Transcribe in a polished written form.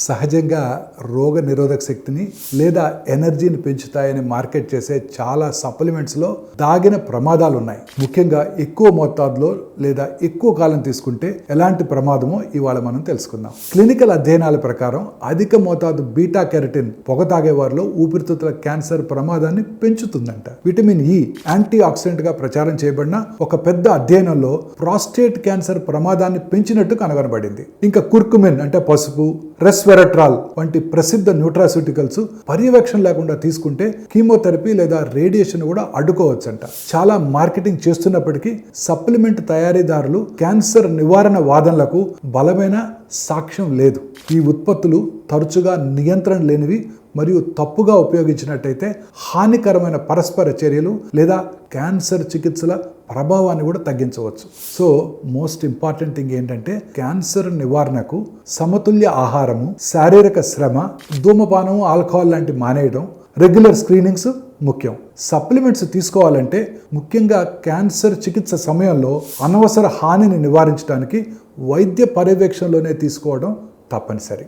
సహజంగా రోగ నిరోధక శక్తిని లేదా ఎనర్జీని పెంచుతాయని మార్కెట్ చేసే చాలా సప్లిమెంట్స్లో దాగిన ప్రమాదాలు ఉన్నాయి. ముఖ్యంగా ఎక్కువ మోతాదులో లేదా ఎక్కువ కాలం తీసుకుంటే ఎలాంటి ప్రమాదమో ఇవాళ మనం తెలుసుకుందాం. క్లినికల్ అధ్యయనాల ప్రకారం అధిక మోతాదు బీటా కెరటిన్ పొగ తాగే వారిలో ఊపిరితిత్తుల క్యాన్సర్ ప్రమాదాన్ని పెంచుతుందంట. విటమిన్ ఈ యాంటీ ఆక్సిడెంట్ గా ప్రచారం చేయబడిన ఒక పెద్ద అధ్యయనంలో ప్రాస్టేట్ క్యాన్సర్ ప్రమాదాన్ని పెంచినట్టు కనుగొనబడింది. ఇంకా కుర్కుమిన్ అంటే పసుపు, రెస్వెరట్రాల్ వంటి ప్రసిద్ధ న్యూట్రాస్యూటికల్స్ పర్యవేక్షణ లేకుండా తీసుకుంటే కీమోథెరపీ లేదా రేడియేషన్ కూడా అడ్డుకోవచ్చంట. చాలా మార్కెటింగ్ చేస్తున్నప్పటికీ సప్లిమెంట్ తయారీదారులు క్యాన్సర్ నివారణ వాదనలకు బలమైన సాక్ష్యం లేదు. ఈ ఉత్పత్తులు తరచుగా నియంత్రణ లేనివి మరియు తప్పుగా ఉపయోగించినట్టయితే హానికరమైన పరస్పర చర్యలు లేదా క్యాన్సర్ చికిత్సల ప్రభావాన్ని కూడా తగ్గించవచ్చు. సో మోస్ట్ ఇంపార్టెంట్ థింగ్ ఏంటంటే క్యాన్సర్ నివారణకు సమతుల్య ఆహారము, శారీరక శ్రమ, ధూమపానం, ఆల్కహాల్ లాంటి మానేయడం, రెగ్యులర్ స్క్రీనింగ్స్ ముఖ్యం. సప్లిమెంట్స్ తీసుకోవాలంటే ముఖ్యంగా క్యాన్సర్ చికిత్స సమయంలో అనవసర హానిని నివారించడానికి వైద్య పర్యవేక్షణలోనే తీసుకోవడం తప్పనిసరి.